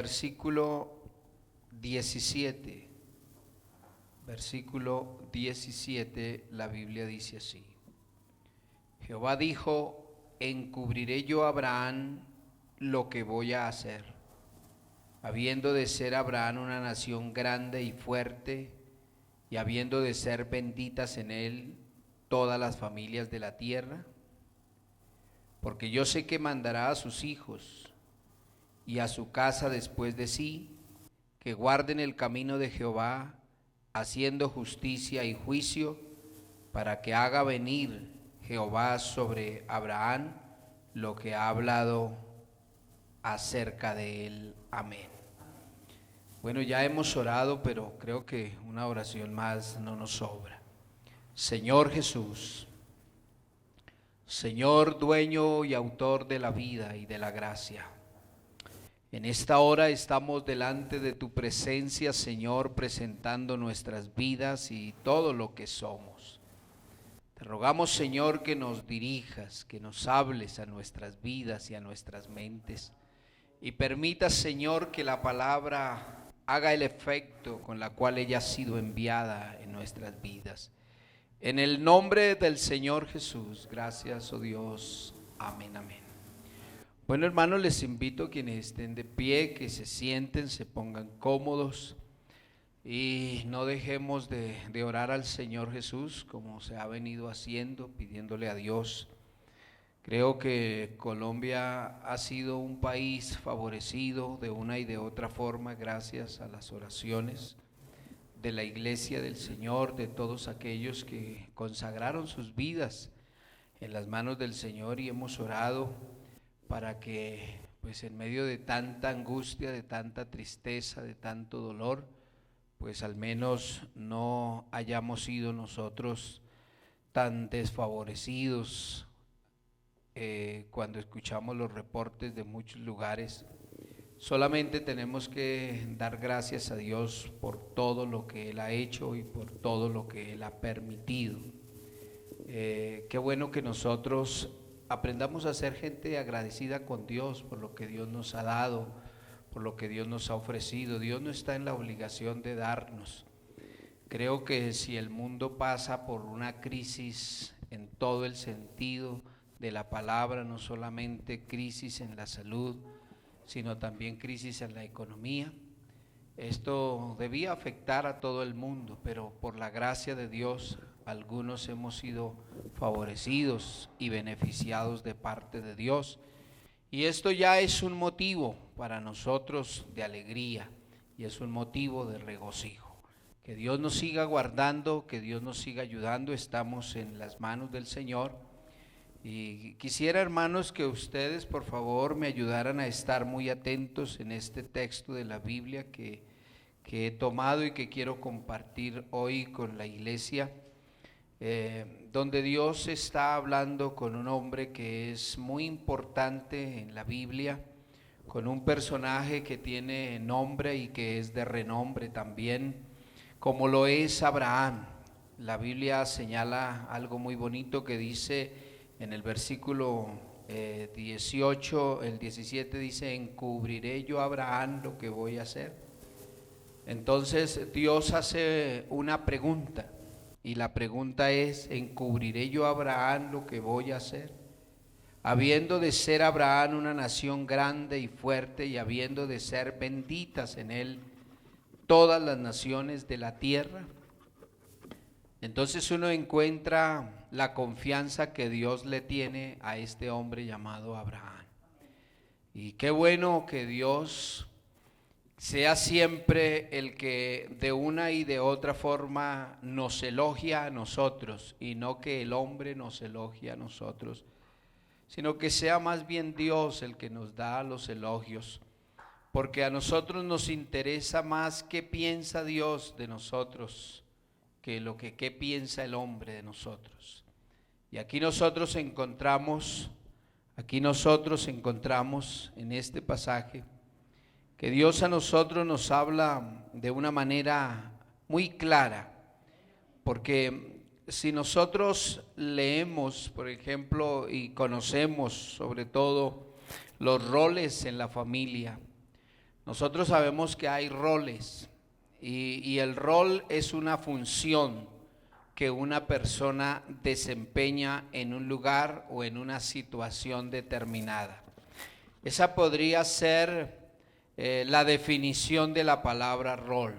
Versículo 17. Versículo 17, la Biblia dice así: Jehová dijo: encubriré yo a Abraham lo que voy a hacer, habiendo de ser Abraham una nación grande y fuerte, y habiendo de ser benditas en él todas las familias de la tierra, porque yo sé que mandará a sus hijos y a su casa después de sí, que guarden el camino de Jehová, haciendo justicia y juicio, para que haga venir Jehová sobre Abraham lo que ha hablado acerca de él. Amén. Bueno, ya hemos orado, pero creo que una oración más no nos sobra. Señor Jesús, Señor dueño y autor de la vida y de la gracia, en esta hora estamos delante de tu presencia, Señor, presentando nuestras vidas y todo lo que somos. Te rogamos, Señor, que nos dirijas, que nos hables a nuestras vidas y a nuestras mentes, y permitas, Señor, que la palabra haga el efecto con la cual ella ha sido enviada en nuestras vidas. En el nombre del Señor Jesús, gracias, oh Dios. Amén, amén. Bueno, hermanos, les invito a quienes estén de pie, que se sienten, se pongan cómodos y no dejemos de orar al Señor Jesús como se ha venido haciendo, pidiéndole a Dios. Creo que Colombia ha sido un país favorecido de una y de otra forma gracias a las oraciones de la Iglesia del Señor, de todos aquellos que consagraron sus vidas en las manos del Señor, y hemos orado para que, pues en medio de tanta angustia, de tanta tristeza, de tanto dolor, pues al menos no hayamos sido nosotros tan desfavorecidos. Cuando escuchamos los reportes de muchos lugares, solamente tenemos que dar gracias a Dios por todo lo que Él ha hecho y por todo lo que Él ha permitido. Qué bueno que nosotros aprendamos a ser gente agradecida con Dios por lo que Dios nos ha dado, por lo que Dios nos ha ofrecido. Dios no está en la obligación de darnos. Creo que si el mundo pasa por una crisis en todo el sentido de la palabra, no solamente crisis en la salud, sino también crisis en la economía, esto debía afectar a todo el mundo, pero por la gracia de Dios, algunos hemos sido favorecidos y beneficiados de parte de Dios, y esto ya es un motivo para nosotros de alegría y es un motivo de regocijo. Que Dios nos siga guardando, que Dios nos siga ayudando. Estamos en las manos del Señor, y quisiera, hermanos, que ustedes por favor me ayudaran a estar muy atentos en este texto de la Biblia que he tomado y que quiero compartir hoy con la iglesia, donde Dios está hablando con un hombre que es muy importante en la Biblia, con un personaje que tiene nombre y que es de renombre también, como lo es Abraham. La Biblia señala algo muy bonito que dice en el versículo 18, el 17 dice: encubriré yo a Abraham lo que voy a hacer. Entonces Dios hace una pregunta, y la pregunta es: ¿encubriré yo a Abraham lo que voy a hacer? Habiendo de ser Abraham una nación grande y fuerte, y habiendo de ser benditas en él todas las naciones de la tierra. Entonces uno encuentra la confianza que Dios le tiene a este hombre llamado Abraham. Y qué bueno que Dios sea siempre el que de una y de otra forma nos elogia a nosotros, y no que el hombre nos elogie a nosotros, sino que sea más bien Dios el que nos da los elogios, porque a nosotros nos interesa más qué piensa Dios de nosotros que lo que qué piensa el hombre de nosotros. Y aquí nosotros encontramos en este pasaje que Dios a nosotros nos habla de una manera muy clara, porque si nosotros leemos, por ejemplo, y conocemos sobre todo los roles en la familia, Nosotros sabemos que hay roles y el rol es una función que una persona desempeña en un lugar o en una situación determinada. Esa podría ser la definición de la palabra rol.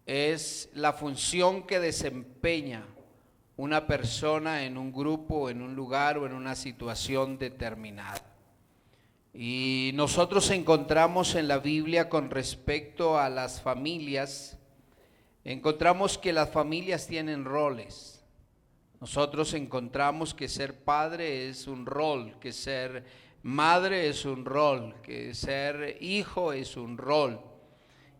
Es la función que desempeña una persona en un grupo, en un lugar o en una situación determinada. Y nosotros encontramos en la Biblia con respecto a las familias, encontramos que las familias tienen roles. Nosotros encontramos que ser padre es un rol, que ser madre es un rol, que ser hijo es un rol.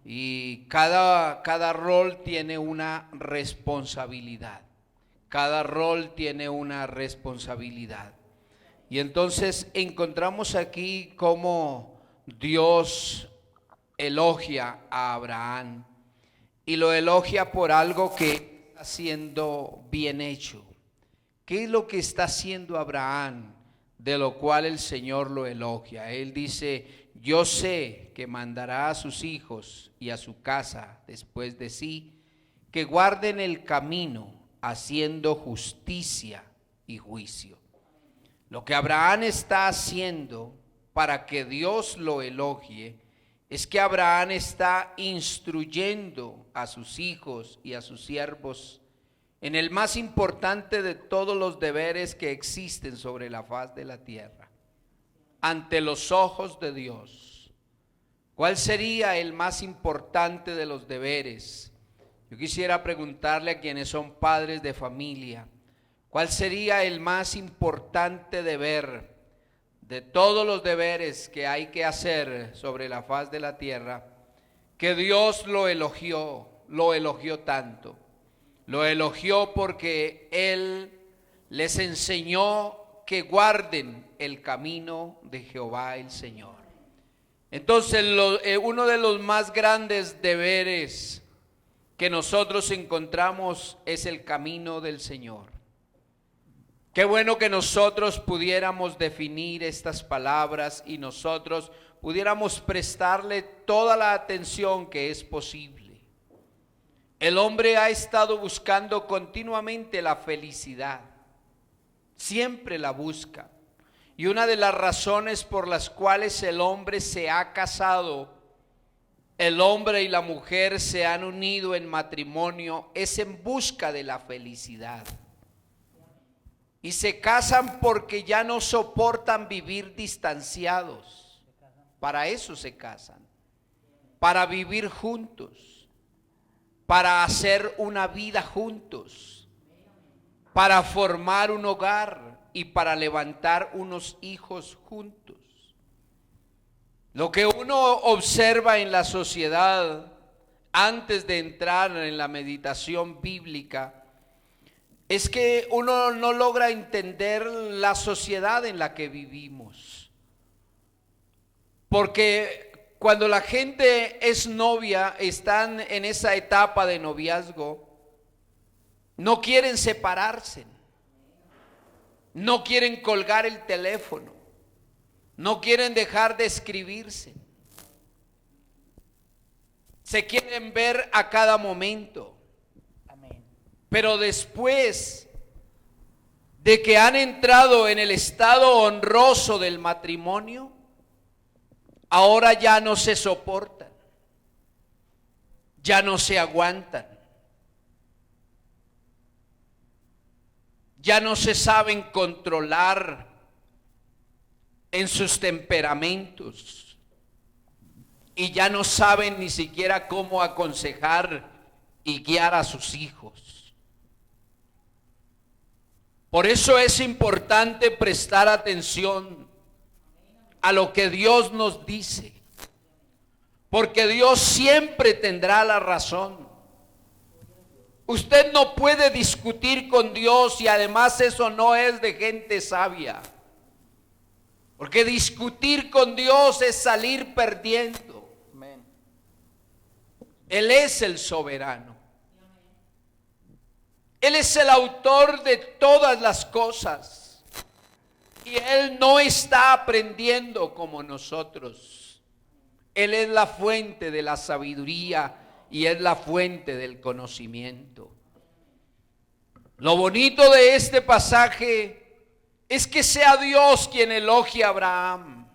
Y cada rol tiene una responsabilidad. Cada rol tiene una responsabilidad. Y entonces encontramos aquí cómo Dios elogia a Abraham y lo elogia por algo que está haciendo bien hecho. ¿Qué es lo que está haciendo Abraham de lo cual el Señor lo elogia? Él dice: yo sé que mandará a sus hijos y a su casa después de sí, que guarden el camino haciendo justicia y juicio. Lo que Abraham está haciendo para que Dios lo elogie es que Abraham está instruyendo a sus hijos y a sus siervos en el más importante de todos los deberes que existen sobre la faz de la tierra, ante los ojos de Dios. ¿Cuál sería el más importante de los deberes? Yo quisiera preguntarle a quienes son padres de familia, ¿cuál sería el más importante deber de todos los deberes que hay que hacer sobre la faz de la tierra? Que Dios lo elogió tanto. Lo elogió porque Él les enseñó que guarden el camino de Jehová el Señor. Entonces, uno de los más grandes deberes que nosotros encontramos es el camino del Señor. Qué bueno que nosotros pudiéramos definir estas palabras y nosotros pudiéramos prestarle toda la atención que es posible. El hombre ha estado buscando continuamente la felicidad, siempre la busca. Y una de las razones por las cuales el hombre se ha casado, el hombre y la mujer se han unido en matrimonio, es en busca de la felicidad. Y se casan porque ya no soportan vivir distanciados. Para eso se casan, para vivir juntos, para hacer una vida juntos, para formar un hogar y para levantar unos hijos juntos. Lo que uno observa en la sociedad antes de entrar en la meditación bíblica es que uno no logra entender la sociedad en la que vivimos. Porque cuando la gente es novia, están en esa etapa de noviazgo, no quieren separarse, no quieren colgar el teléfono, no quieren dejar de escribirse, se quieren ver a cada momento. Pero después de que han entrado en el estado honroso del matrimonio, ahora ya no se soportan, ya no se aguantan, ya no se saben controlar en sus temperamentos y ya no saben ni siquiera cómo aconsejar y guiar a sus hijos. Por eso es importante prestar atención a lo que Dios nos dice, porque Dios siempre tendrá la razón. Usted no puede discutir con Dios y además eso no es de gente sabia, porque discutir con Dios es salir perdiendo. Él es el soberano. Él es el autor de todas las cosas y Él no está aprendiendo como nosotros. Él es la fuente de la sabiduría y es la fuente del conocimiento. Lo bonito de este pasaje es que sea Dios quien elogie a Abraham.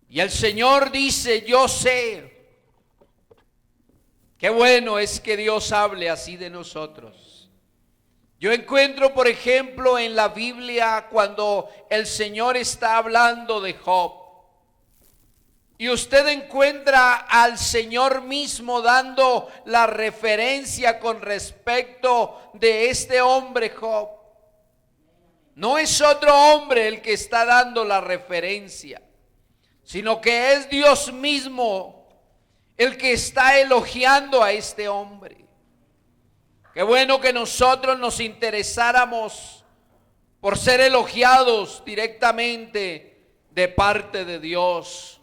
Y el Señor dice, yo sé. Qué bueno es que Dios hable así de nosotros. Yo encuentro, por ejemplo, en la Biblia cuando el Señor está hablando de Job. Y usted encuentra al Señor mismo dando la referencia con respecto de este hombre Job. No es otro hombre el que está dando la referencia, sino que es Dios mismo el que está elogiando a este hombre. Qué bueno que nosotros nos interesáramos por ser elogiados directamente de parte de Dios.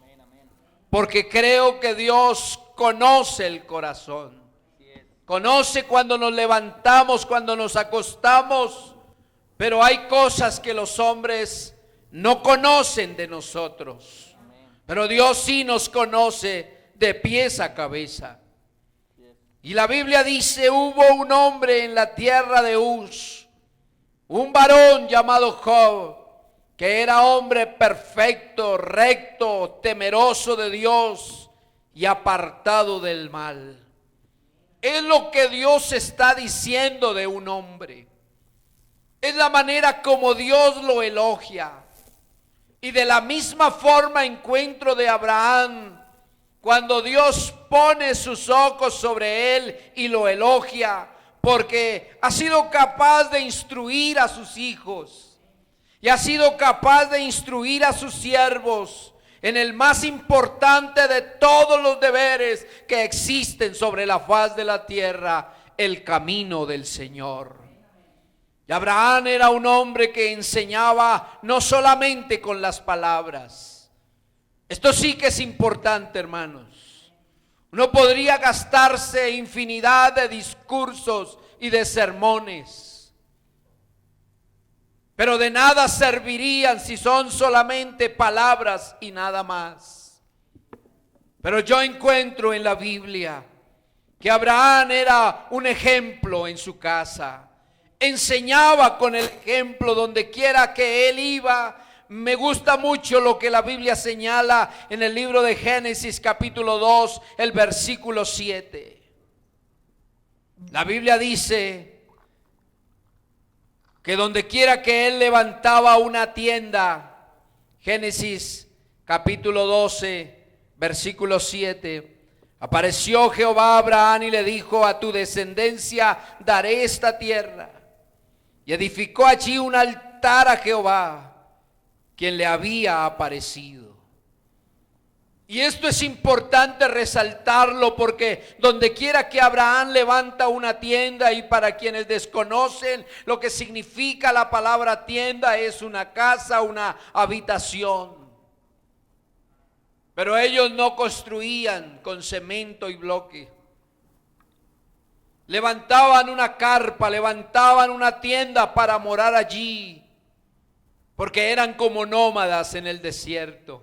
Porque creo que Dios conoce el corazón. Conoce cuando nos levantamos, cuando nos acostamos. Pero hay cosas que los hombres no conocen de nosotros. Pero Dios sí nos conoce de pies a cabeza. Y la Biblia dice, hubo un hombre en la tierra de Uz, un varón llamado Job, que era hombre perfecto, recto, temeroso de Dios y apartado del mal. Es lo que Dios está diciendo de un hombre. Es la manera como Dios lo elogia. Y de la misma forma encuentro de Abraham, cuando Dios pone sus ojos sobre él y lo elogia, porque ha sido capaz de instruir a sus hijos. Y ha sido capaz de instruir a sus siervos en el más importante de todos los deberes que existen sobre la faz de la tierra, el camino del Señor. Y Abraham era un hombre que enseñaba no solamente con las palabras. Esto sí que es importante, hermanos. Uno podría gastarse infinidad de discursos y de sermones, pero de nada servirían si son solamente palabras y nada más. Pero yo encuentro en la Biblia que Abraham era un ejemplo en su casa. Enseñaba con el ejemplo donde quiera que él iba. Me gusta mucho lo que la Biblia señala en el libro de Génesis capítulo 2, el versículo 7. La Biblia dice que donde quiera que él levantaba una tienda, Génesis capítulo 12, versículo 7, apareció Jehová a Abraham y le dijo, a tu descendencia daré esta tierra. Y edificó allí un altar a Jehová, quien le había aparecido. Y esto es importante resaltarlo porque donde quiera que Abraham levanta una tienda, y para quienes desconocen lo que significa la palabra tienda, es una casa, una habitación. Pero ellos no construían con cemento y bloque. Levantaban una carpa, levantaban una tienda para morar allí, porque eran como nómadas en el desierto.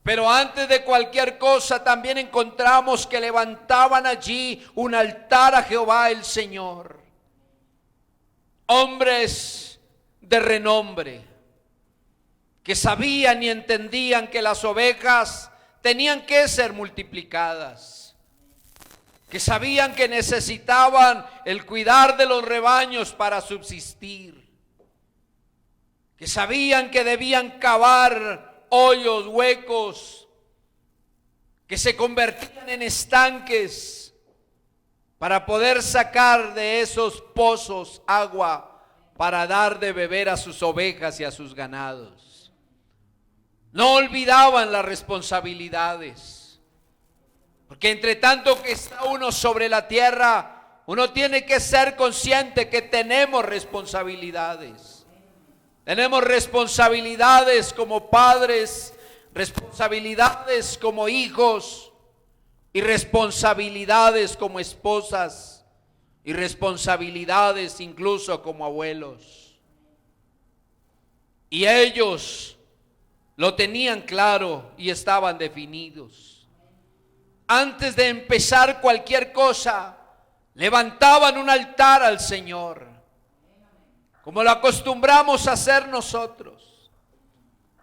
Pero antes de cualquier cosa también encontramos que levantaban allí un altar a Jehová el Señor. Hombres de renombre, que sabían y entendían que las ovejas tenían que ser multiplicadas, que sabían que necesitaban el cuidar de los rebaños para subsistir, que sabían que debían cavar hoyos, huecos, que se convertían en estanques para poder sacar de esos pozos agua para dar de beber a sus ovejas y a sus ganados. No olvidaban las responsabilidades, porque entre tanto que está uno sobre la tierra, uno tiene que ser consciente que tenemos responsabilidades. Tenemos responsabilidades como padres, responsabilidades como hijos, y responsabilidades como esposas, y responsabilidades incluso como abuelos. Y ellos lo tenían claro y estaban definidos. Antes de empezar cualquier cosa, levantaban un altar al Señor, como lo acostumbramos a hacer nosotros.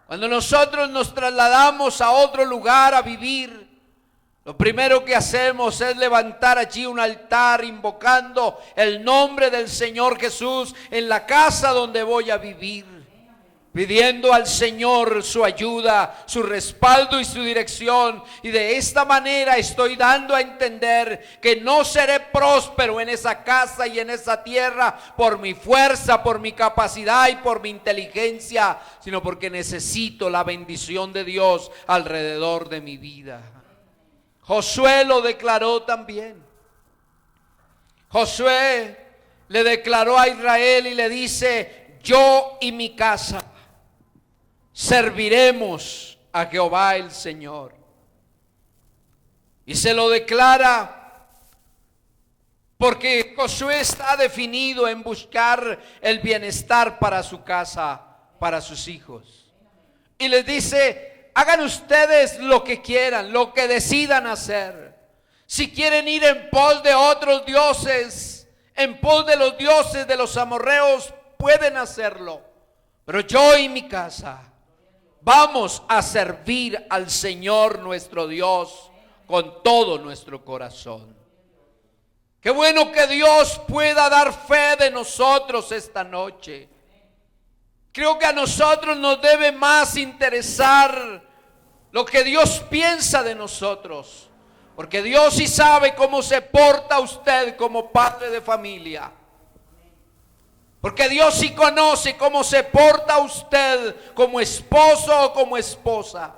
Cuando nosotros nos trasladamos a otro lugar a vivir, lo primero que hacemos es levantar allí un altar invocando el nombre del Señor Jesús en la casa donde voy a vivir, pidiendo al Señor su ayuda, su respaldo y su dirección. Y de esta manera estoy dando a entender que no seré próspero en esa casa y en esa tierra por mi fuerza, por mi capacidad y por mi inteligencia, sino porque necesito la bendición de Dios alrededor de mi vida. Josué lo declaró también. Josué le declaró a Israel y le dice: yo y mi casa serviremos a Jehová el Señor. Y se lo declara porque Josué está definido en buscar el bienestar para su casa, para sus hijos. Y les dice: hagan ustedes lo que quieran, lo que decidan hacer. Si quieren ir en pos de otros dioses, en pos de los dioses de los amorreos, pueden hacerlo. Pero yo y mi casa vamos a servir al Señor nuestro Dios con todo nuestro corazón. Qué bueno que Dios pueda dar fe de nosotros esta noche. Creo que a nosotros nos debe más interesar lo que Dios piensa de nosotros, porque Dios sí sabe cómo se porta usted como padre de familia, porque Dios sí conoce cómo se porta usted como esposo o como esposa.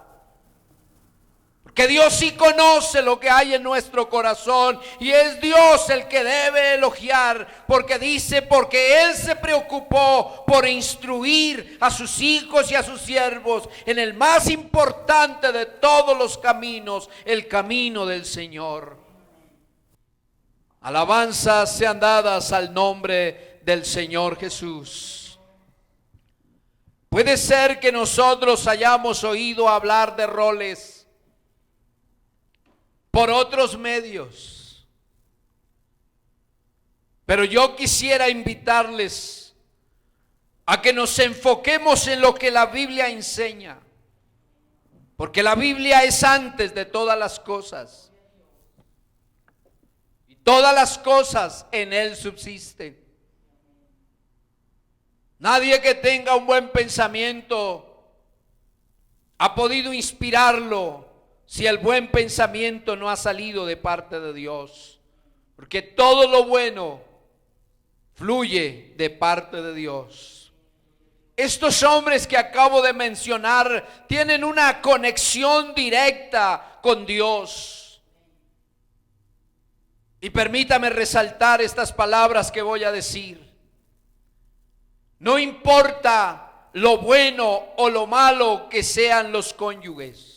Que Dios sí conoce lo que hay en nuestro corazón, y es Dios el que debe elogiar, porque dice: porque Él se preocupó por instruir a sus hijos y a sus siervos en el más importante de todos los caminos, el camino del Señor. Alabanzas sean dadas al nombre del Señor Jesús. Puede ser que nosotros hayamos oído hablar de roles por otros medios, pero yo quisiera invitarles a que nos enfoquemos en lo que la Biblia enseña, porque la Biblia es antes de todas las cosas, y todas las cosas en Él subsisten. Nadie que tenga un buen pensamiento ha podido inspirarlo si el buen pensamiento no ha salido de parte de Dios, porque todo lo bueno fluye de parte de Dios. Estos hombres que acabo de mencionar tienen una conexión directa con Dios. Y permítame resaltar estas palabras que voy a decir. No importa lo bueno o lo malo que sean los cónyuges.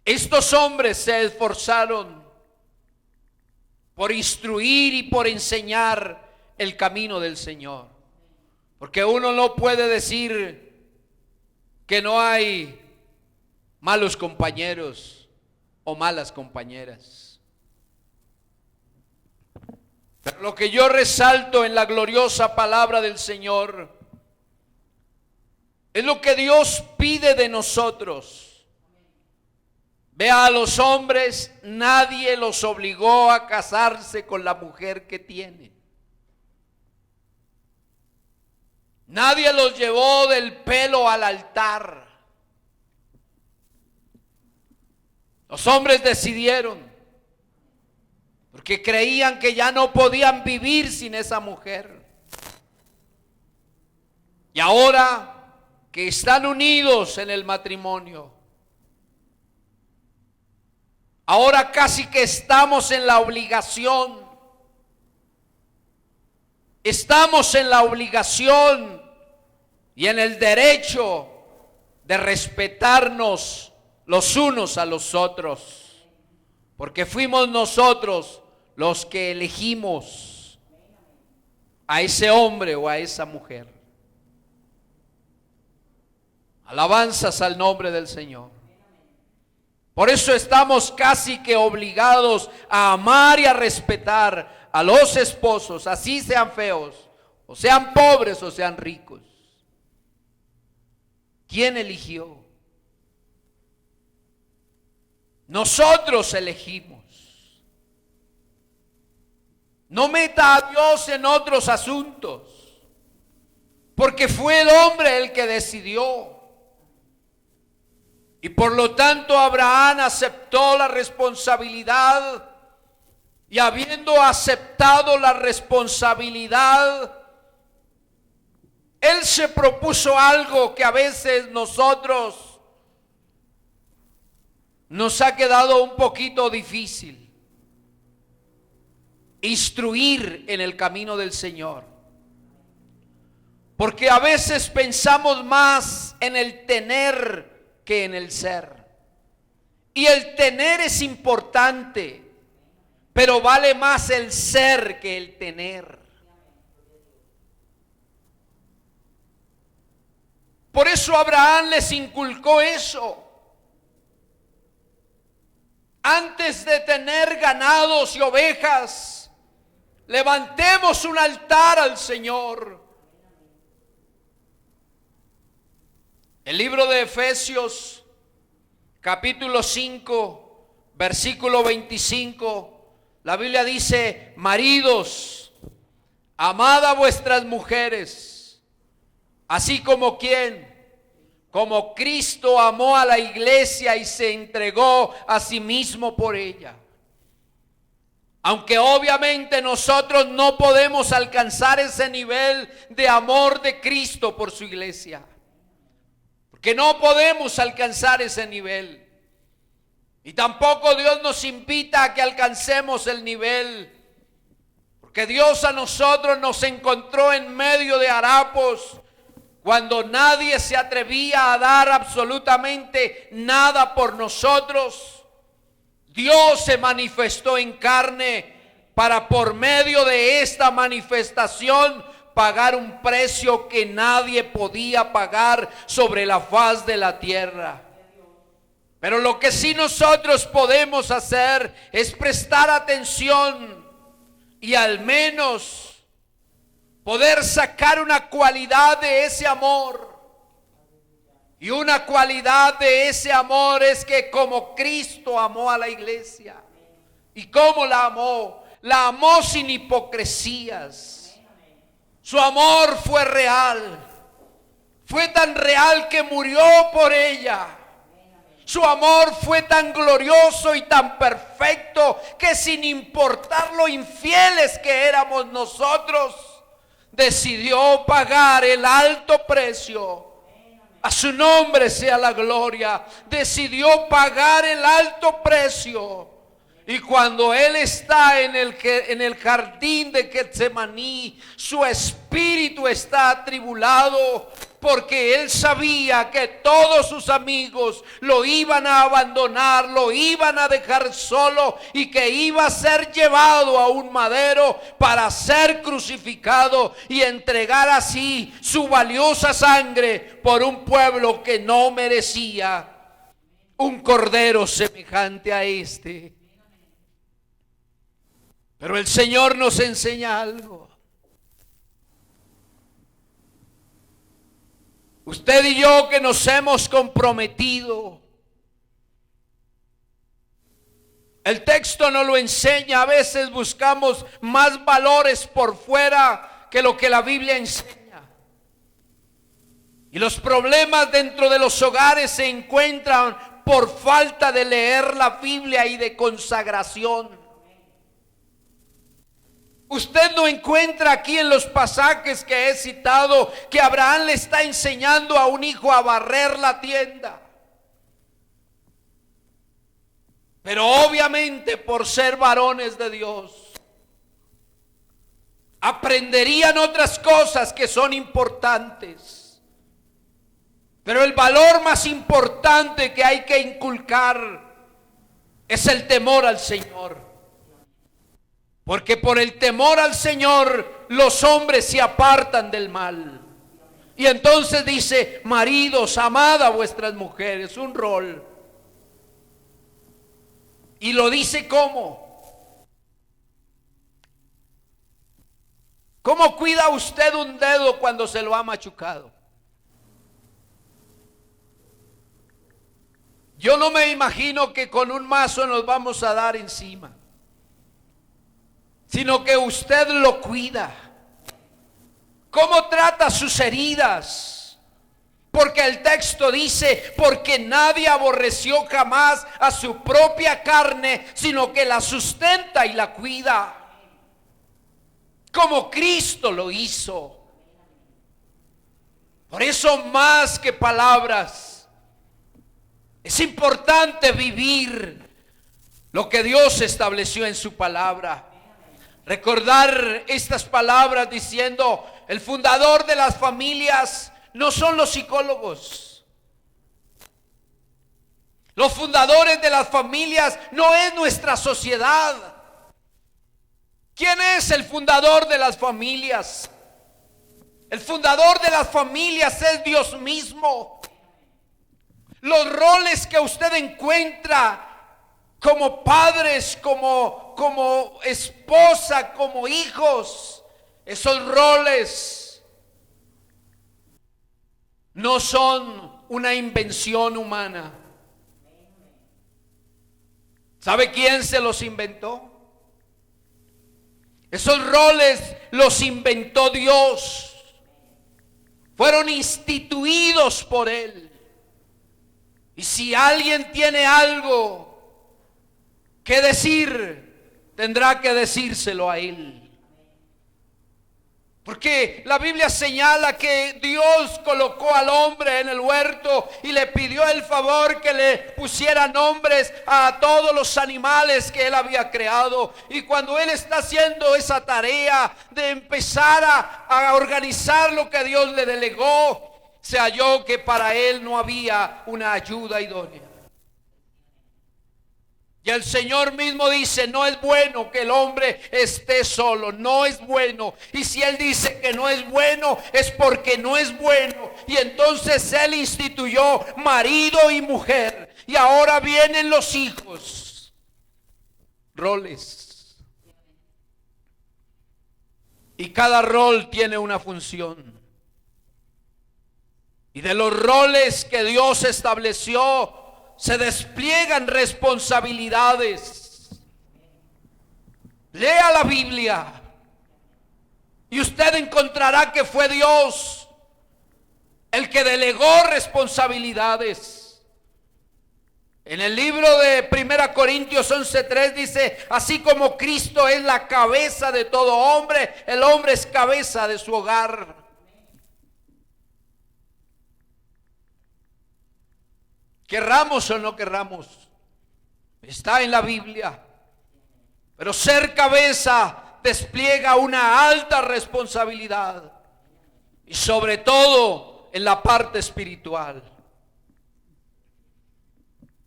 Estos hombres se esforzaron por instruir y por enseñar el camino del Señor. Porque uno no puede decir que no hay malos compañeros o malas compañeras. Pero lo que yo resalto en la gloriosa palabra del Señor es lo que Dios pide de nosotros. Vea, a los hombres nadie los obligó a casarse con la mujer que tienen. Nadie los llevó del pelo al altar. Los hombres decidieron, porque creían que ya no podían vivir sin esa mujer. Y ahora que están unidos en el matrimonio, ahora casi que estamos en la obligación. Estamos en la obligación y en el derecho de respetarnos los unos a los otros, porque fuimos nosotros los que elegimos a ese hombre o a esa mujer. Alabanzas al nombre del Señor. Por eso estamos casi que obligados a amar y a respetar a los esposos, así sean feos, o sean pobres o sean ricos. ¿Quién eligió? Nosotros elegimos. No meta a Dios en otros asuntos, porque fue el hombre el que decidió. Y por lo tanto Abraham aceptó la responsabilidad, y habiendo aceptado la responsabilidad, él se propuso algo que a veces nosotros nos ha quedado un poquito difícil: instruir en el camino del Señor. Porque a veces pensamos más en el tener que en el ser. Y el tener es importante, pero vale más el ser que el tener. Por eso Abraham les inculcó eso. Antes de tener ganados y ovejas, levantemos un altar al Señor. El libro de Efesios, capítulo 5, versículo 25, la Biblia dice: maridos, amad a vuestras mujeres, así como ¿quién? Como Cristo amó a la iglesia y se entregó a sí mismo por ella. Aunque obviamente nosotros no podemos alcanzar ese nivel de amor de Cristo por su iglesia, porque no podemos alcanzar ese nivel. Y tampoco Dios nos invita a que alcancemos el nivel, porque Dios a nosotros nos encontró en medio de harapos, cuando nadie se atrevía a dar absolutamente nada por nosotros. Dios se manifestó en carne para, por medio de esta manifestación, pagar un precio que nadie podía pagar sobre la faz de la tierra. Pero lo que sí nosotros podemos hacer es prestar atención y al menos poder sacar una cualidad de ese amor. Y una cualidad de ese amor es que como Cristo amó a la iglesia. ¿Y cómo la amó? La amó sin hipocresías. Su amor fue real. Fue tan real que murió por ella. Su amor fue tan glorioso y tan perfecto que sin importar lo infieles que éramos nosotros, decidió pagar el alto precio. A su nombre sea la gloria. Decidió pagar el alto precio. Y cuando él está en el jardín de Getsemaní, su espíritu está atribulado, porque él sabía que todos sus amigos lo iban a abandonar, lo iban a dejar solo, y que iba a ser llevado a un madero para ser crucificado y entregar así su valiosa sangre por un pueblo que no merecía un cordero semejante a este. Pero el Señor nos enseña algo. Usted y yo que nos hemos comprometido, el texto nos lo enseña. A veces buscamos más valores por fuera que lo que la Biblia enseña. Y los problemas dentro de los hogares se encuentran por falta de leer la Biblia y de consagración. Usted no encuentra aquí en los pasajes que he citado que Abraham le está enseñando a un hijo a barrer la tienda. Pero obviamente, por ser varones de Dios, aprenderían otras cosas que son importantes. Pero el valor más importante que hay que inculcar es el temor al Señor. Porque por el temor al Señor los hombres se apartan del mal. Y entonces dice: maridos, amad a vuestras mujeres, un rol. Y lo dice ¿cómo? ¿Cómo cuida usted un dedo cuando se lo ha machucado? Yo no me imagino que con un mazo nos vamos a dar encima, sino que usted lo cuida. ¿Cómo trata sus heridas? Porque el texto dice: porque nadie aborreció jamás a su propia carne, sino que la sustenta y la cuida, como Cristo lo hizo. Por eso, más que palabras, es importante vivir lo que Dios estableció en su palabra. Recordar estas palabras diciendo: el fundador de las familias no son los psicólogos. Los fundadores de las familias no es nuestra sociedad. ¿Quién es el fundador de las familias? El fundador de las familias es Dios mismo. Los roles que usted encuentra como padres, como esposa, como hijos, esos roles no son una invención humana. ¿Sabe quién se los inventó? Esos roles los inventó Dios. Fueron instituidos por Él. Y si alguien tiene algo que decir, tendrá que decírselo a Él. Porque la Biblia señala que Dios colocó al hombre en el huerto y le pidió el favor que le pusiera nombres a todos los animales que Él había creado. Y cuando Él está haciendo esa tarea de empezar a organizar lo que Dios le delegó, se halló que para Él no había una ayuda idónea. Y el Señor mismo dice: no es bueno que el hombre esté solo, no es bueno. Y si Él dice que no es bueno, es porque no es bueno. Y entonces Él instituyó marido y mujer. Y ahora vienen los hijos. Roles. Y cada rol tiene una función. Y de los roles que Dios estableció, se despliegan responsabilidades. Lea la Biblia y usted encontrará que fue Dios el que delegó responsabilidades. En el libro de 1 Corintios 11:3 dice: así como Cristo es la cabeza de todo hombre, el hombre es cabeza de su hogar. Querramos o no querramos, está en la Biblia. Pero ser cabeza despliega una alta responsabilidad, y sobre todo en la parte espiritual.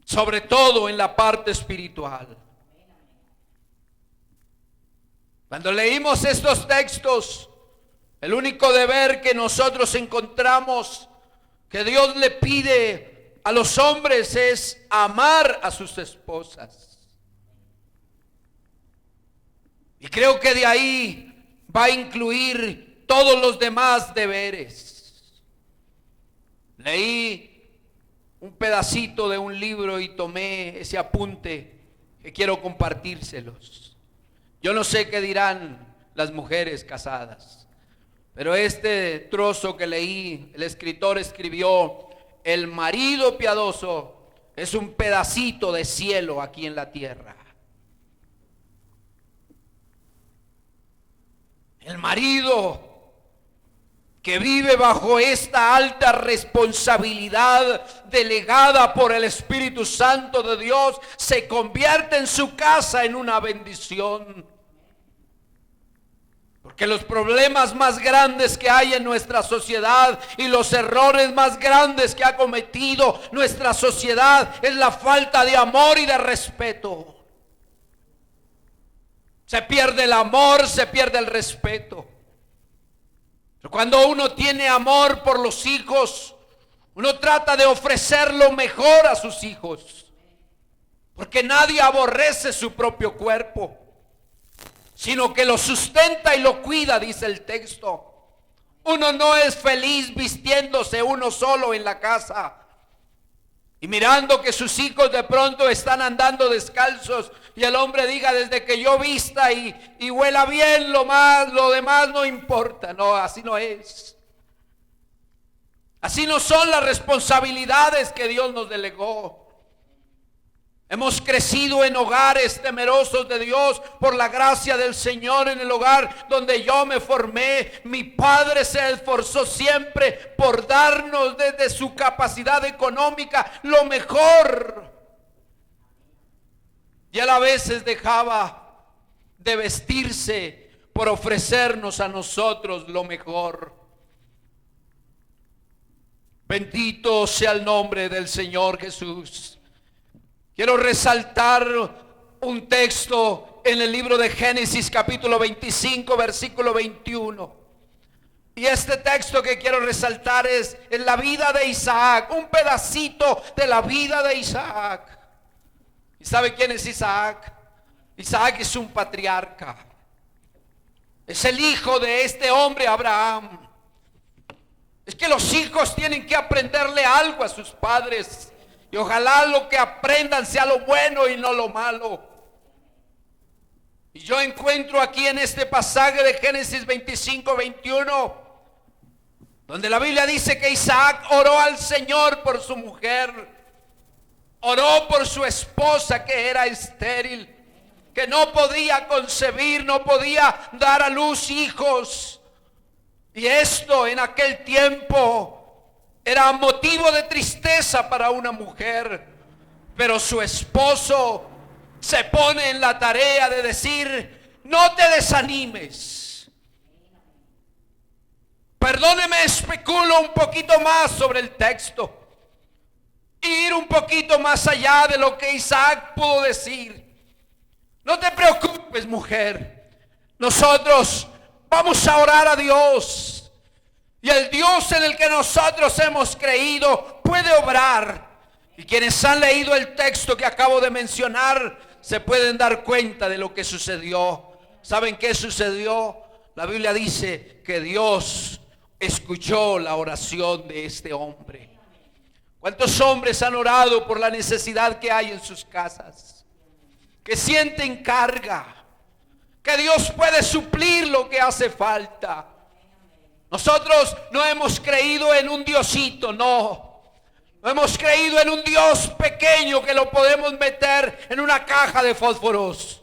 Sobre todo en la parte espiritual. Cuando leímos estos textos, el único deber que nosotros encontramos que Dios le pide a los hombres es amar a sus esposas. Y creo que de ahí va a incluir todos los demás deberes. Leí un pedacito de un libro y tomé ese apunte que quiero compartírselos. Yo no sé qué dirán las mujeres casadas, pero este trozo que leí, el escritor escribió: el marido piadoso es un pedacito de cielo aquí en la tierra. El marido que vive bajo esta alta responsabilidad delegada por el Espíritu Santo de Dios se convierte en su casa en una bendición. Porque los problemas más grandes que hay en nuestra sociedad y los errores más grandes que ha cometido nuestra sociedad es la falta de amor y de respeto. Se pierde el amor, se pierde el respeto. Pero cuando uno tiene amor por los hijos, uno trata de ofrecer lo mejor a sus hijos. Porque nadie aborrece su propio cuerpo, sino que lo sustenta y lo cuida, dice el texto. Uno no es feliz vistiéndose uno solo en la casa y mirando que sus hijos de pronto están andando descalzos y el hombre diga: desde que yo vista y huela bien, lo demás no importa. No, así no es. Así no son las responsabilidades que Dios nos delegó. Hemos crecido en hogares temerosos de Dios por la gracia del Señor. En el hogar donde yo me formé, mi padre se esforzó siempre por darnos desde su capacidad económica lo mejor. Y él a veces dejaba de vestirse por ofrecernos a nosotros lo mejor. Bendito sea el nombre del Señor Jesús. Quiero resaltar un texto en el libro de Génesis capítulo 25 versículo 21. Y este texto que quiero resaltar es en la vida de Isaac, un pedacito de la vida de Isaac. ¿Y sabe quién es Isaac? Isaac es un patriarca. Es el hijo de este hombre Abraham. Es que los hijos tienen que aprenderle algo a sus padres. Y ojalá lo que aprendan sea lo bueno y no lo malo. Y yo encuentro aquí en este pasaje de Génesis 25, 21, donde la Biblia dice que Isaac oró al Señor por su mujer. Oró por su esposa que era estéril, que no podía concebir, no podía dar a luz hijos. Y esto en aquel tiempo era motivo de tristeza para una mujer, pero su esposo se pone en la tarea de decir: no te desanimes. Perdóneme, especulo un poquito más sobre el texto, ir un poquito más allá de lo que Isaac pudo decir. No te preocupes, mujer, nosotros vamos a orar a Dios. Y el Dios en el que nosotros hemos creído puede obrar. Y quienes han leído el texto que acabo de mencionar se pueden dar cuenta de lo que sucedió. ¿Saben qué sucedió? La Biblia dice que Dios escuchó la oración de este hombre. ¿Cuántos hombres han orado por la necesidad que hay en sus casas? Que sienten carga, que Dios puede suplir lo que hace falta. Nosotros no hemos creído en un diosito, no hemos creído en un Dios pequeño que lo podemos meter en una caja de fósforos.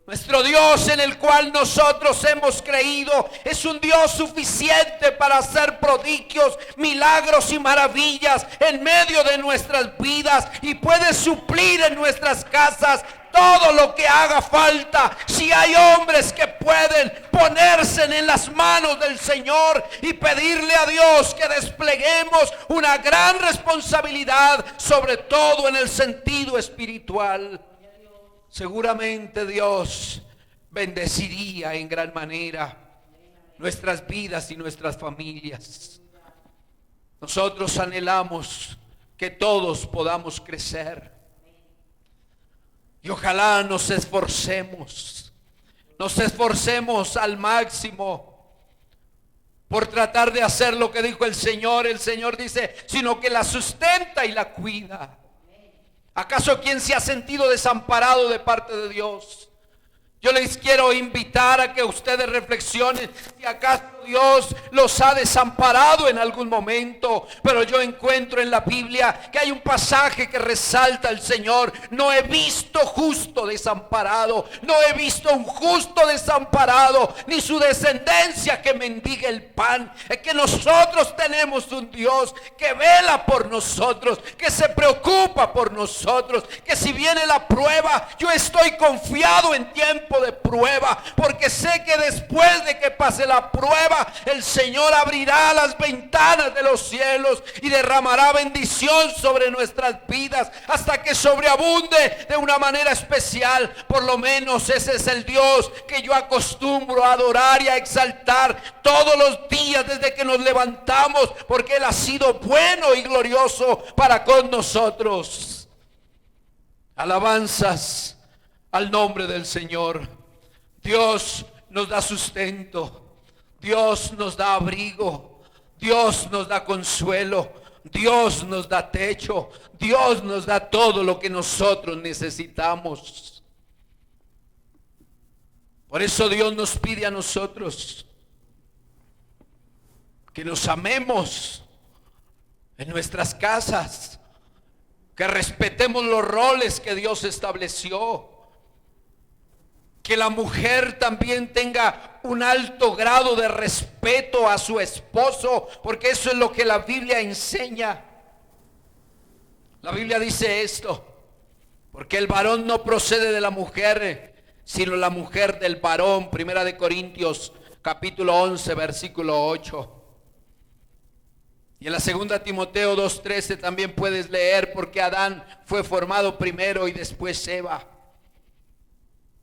Nuestro Dios en el cual nosotros hemos creído es un Dios suficiente para hacer prodigios, milagros y maravillas en medio de nuestras vidas, y puede suplir en nuestras casas todo lo que haga falta. Si hay hombres que pueden ponerse en las manos del Señor y pedirle a Dios que despleguemos una gran responsabilidad, sobre todo en el sentido espiritual, seguramente Dios bendeciría en gran manera nuestras vidas y nuestras familias. Nosotros anhelamos que todos podamos crecer. Y ojalá nos esforcemos al máximo por tratar de hacer lo que dijo el Señor. El Señor dice: sino que la sustenta y la cuida. ¿Acaso quién se ha sentido desamparado de parte de Dios? Yo les quiero invitar a que ustedes reflexionen si acaso Dios los ha desamparado en algún momento. Pero yo encuentro en la Biblia que hay un pasaje que resalta al Señor: no he visto justo desamparado, no he visto un justo desamparado, ni su descendencia que mendigue el pan. Es que nosotros tenemos un Dios que vela por nosotros, que se preocupa por nosotros, que si viene la prueba, yo estoy confiado en tiempo tiempo de prueba, porque sé que después de que pase la prueba, el Señor abrirá las ventanas de los cielos y derramará bendición sobre nuestras vidas hasta que sobreabunde de una manera especial. Por lo menos ese es el Dios que yo acostumbro a adorar y a exaltar todos los días desde que nos levantamos, porque Él ha sido bueno y glorioso para con nosotros. Alabanzas al nombre del Señor. Dios nos da sustento, Dios nos da abrigo, Dios nos da consuelo, Dios nos da techo, Dios nos da todo lo que nosotros necesitamos. Por eso Dios nos pide a nosotros que nos amemos en nuestras casas, que respetemos los roles que Dios estableció, que la mujer también tenga un alto grado de respeto a su esposo, porque eso es lo que la Biblia enseña. La Biblia dice esto: porque el varón no procede de la mujer, sino la mujer del varón. Primera de Corintios capítulo 11 versículo 8. Y en la segunda Timoteo 2:13 también puedes leer: porque Adán fue formado primero y después Eva.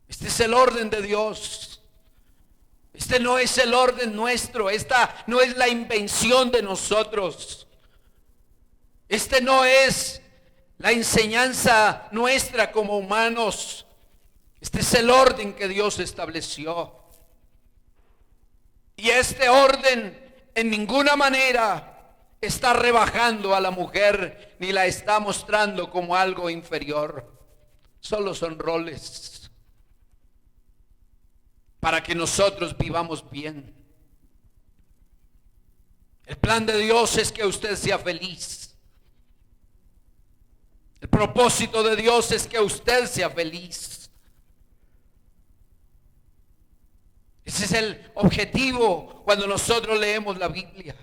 Este es el orden de Dios. Este no es el orden nuestro. Esta no es la invención de nosotros. Este no es la enseñanza nuestra como humanos. Este es el orden que Dios estableció. Y este orden en ninguna manera está rebajando a la mujer, ni la está mostrando como algo inferior. Solo son roles para que nosotros vivamos bien. El plan de Dios es que usted sea feliz. El propósito de Dios es que usted sea feliz. Ese es el objetivo cuando nosotros leemos la Biblia.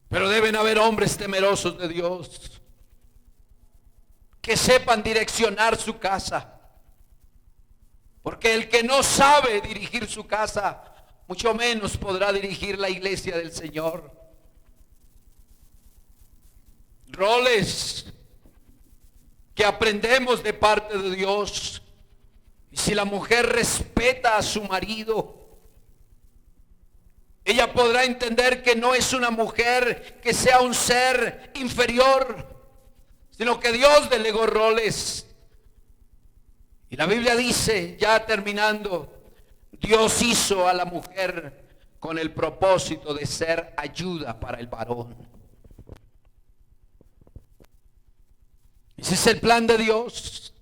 Pero deben haber hombres temerosos de Dios, que sepan direccionar su casa. Porque el que no sabe dirigir su casa, mucho menos podrá dirigir la iglesia del Señor. Roles que aprendemos de parte de Dios. Y si la mujer respeta a su marido, ella podrá entender que no es una mujer que sea un ser inferior, sino que Dios delegó roles. Y la Biblia dice, ya terminando, Dios hizo a la mujer con el propósito de ser ayuda para el varón. Ese es el plan de Dios.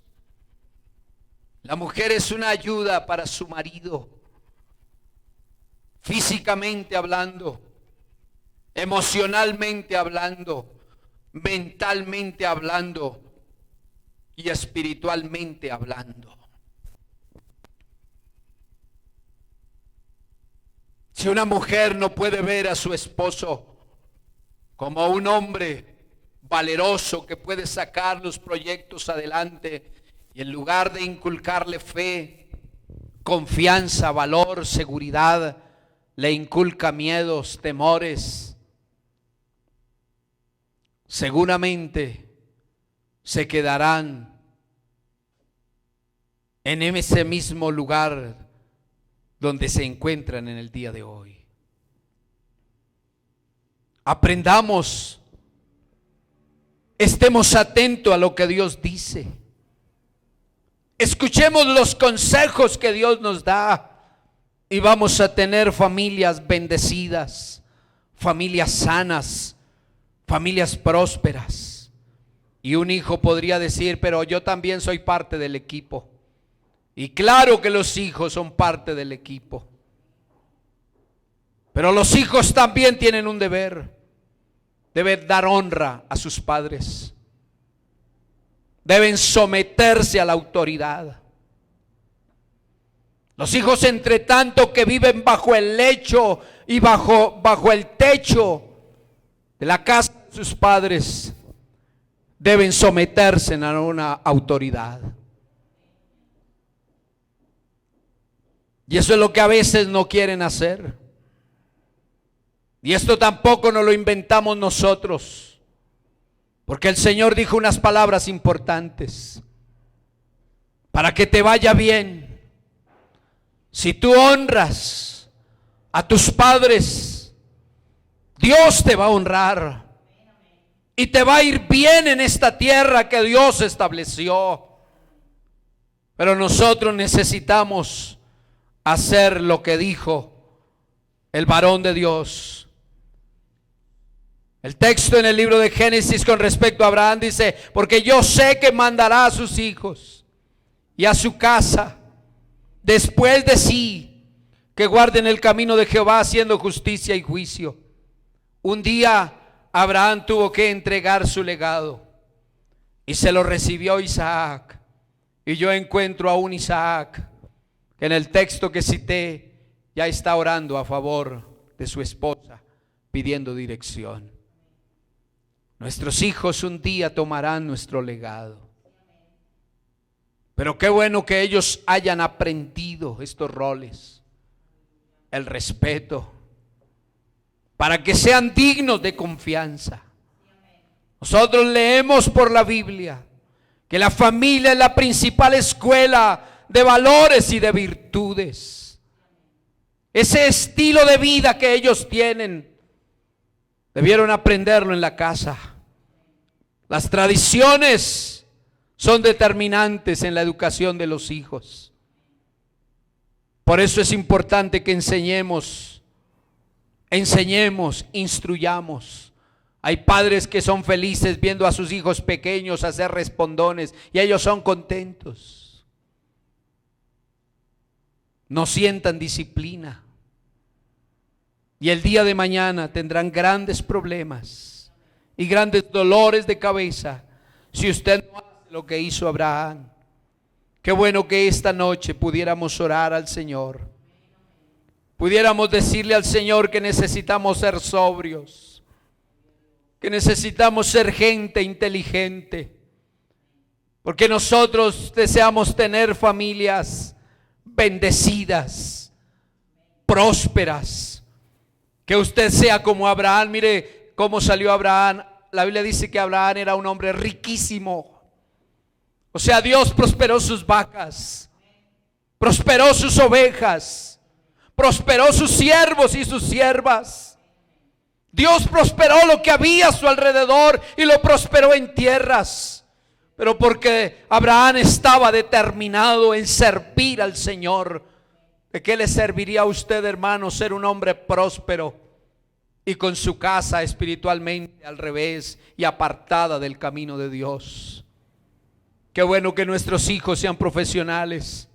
La mujer es una ayuda para su marido. Físicamente hablando, emocionalmente hablando, mentalmente hablando y espiritualmente hablando. Si una mujer no puede ver a su esposo como un hombre valeroso que puede sacar los proyectos adelante, y en lugar de inculcarle fe, confianza, valor, seguridad, le inculca miedos, temores, seguramente se quedarán en ese mismo lugar donde se encuentran en el día de hoy. Aprendamos, estemos atentos a lo que Dios dice. Escuchemos los consejos que Dios nos da. Y vamos a tener familias bendecidas, familias sanas, familias prósperas. Y un hijo podría decir, pero yo también soy parte del equipo. Y claro que los hijos son parte del equipo. Pero los hijos también tienen un deber. Deben dar honra a sus padres. Deben someterse a la autoridad. Los hijos, entre tanto que viven bajo el lecho y bajo el techo de la casa de sus padres, deben someterse a una autoridad. Y eso es lo que a veces no quieren hacer. Y esto tampoco nos lo inventamos nosotros, porque el Señor dijo unas palabras importantes: para que te vaya bien, si tú honras a tus padres, Dios te va a honrar y te va a ir bien en esta tierra que Dios estableció. Pero nosotros necesitamos hacer lo que dijo el varón de Dios. El texto en el libro de Génesis con respecto a Abraham dice: porque yo sé que mandará a sus hijos y a su casa después de sí, que guarden el camino de Jehová haciendo justicia y juicio. Un día Abraham tuvo que entregar su legado y se lo recibió Isaac. Y yo encuentro a un Isaac que en el texto que cité ya está orando a favor de su esposa, pidiendo dirección. Nuestros hijos un día tomarán nuestro legado. Pero qué bueno que ellos hayan aprendido estos roles, el respeto, para que sean dignos de confianza. Nosotros leemos por la Biblia que la familia es la principal escuela de valores y de virtudes. Ese estilo de vida que ellos tienen, debieron aprenderlo en la casa. Las tradiciones son determinantes en la educación de los hijos. Por eso es importante que enseñemos, instruyamos. Hay padres que son felices viendo a sus hijos pequeños hacer respondones y ellos son contentos. No sientan disciplina. Y el día de mañana tendrán grandes problemas y grandes dolores de cabeza si usted no hace lo que hizo Abraham. Qué bueno que esta noche pudiéramos orar al Señor. Pudiéramos decirle al Señor que necesitamos ser sobrios, que necesitamos ser gente inteligente, porque nosotros deseamos tener familias bendecidas, prósperas. Que usted sea como Abraham. Mire cómo salió Abraham. La Biblia dice que Abraham era un hombre riquísimo. O sea, Dios prosperó sus vacas, prosperó sus ovejas, prosperó sus siervos y sus siervas. Dios prosperó lo que había a su alrededor y lo prosperó en tierras. Pero porque Abraham estaba determinado en servir al Señor, ¿de qué le serviría a usted, hermano, ser un hombre próspero y con su casa espiritualmente al revés y apartada del camino de Dios? Qué bueno que nuestros hijos sean profesionales,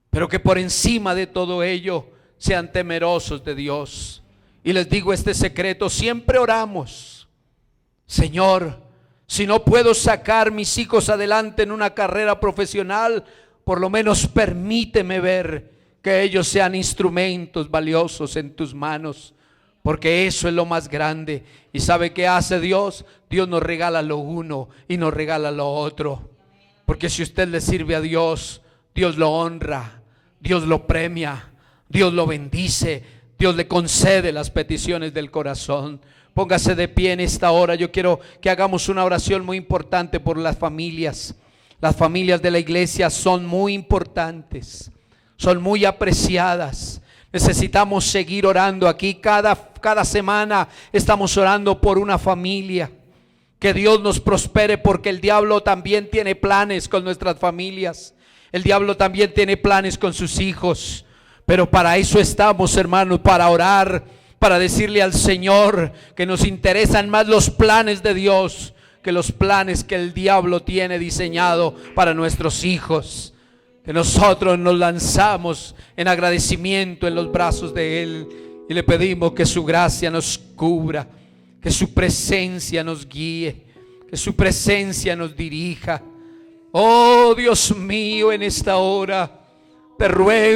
pero que por encima de todo ello sean temerosos de Dios. Y les digo este secreto: siempre oramos: Señor, si no puedo sacar mis hijos adelante en una carrera profesional, por lo menos permíteme ver que ellos sean instrumentos valiosos en tus manos, porque eso es lo más grande. ¿Y sabe qué hace Dios? Dios nos regala lo uno y nos regala lo otro. Porque si usted le sirve a Dios, Dios lo honra, Dios lo premia, Dios lo bendice, Dios le concede las peticiones del corazón. Póngase de pie en esta hora. Yo quiero que hagamos una oración muy importante por las familias. Las familias de la iglesia son muy importantes, son muy apreciadas. Necesitamos seguir orando aquí. Cada semana estamos orando por una familia. Que Dios nos prospere, porque el diablo también tiene planes con nuestras familias. El diablo también tiene planes con sus hijos. Pero para eso estamos, hermanos, para orar, para decirle al Señor que nos interesan más los planes de Dios que los planes que el diablo tiene diseñado para nuestros hijos. Que nosotros nos lanzamos en agradecimiento en los brazos de Él y le pedimos que su gracia nos cubra, que su presencia nos guíe, que su presencia nos dirija. Oh Dios mío, en esta hora te ruego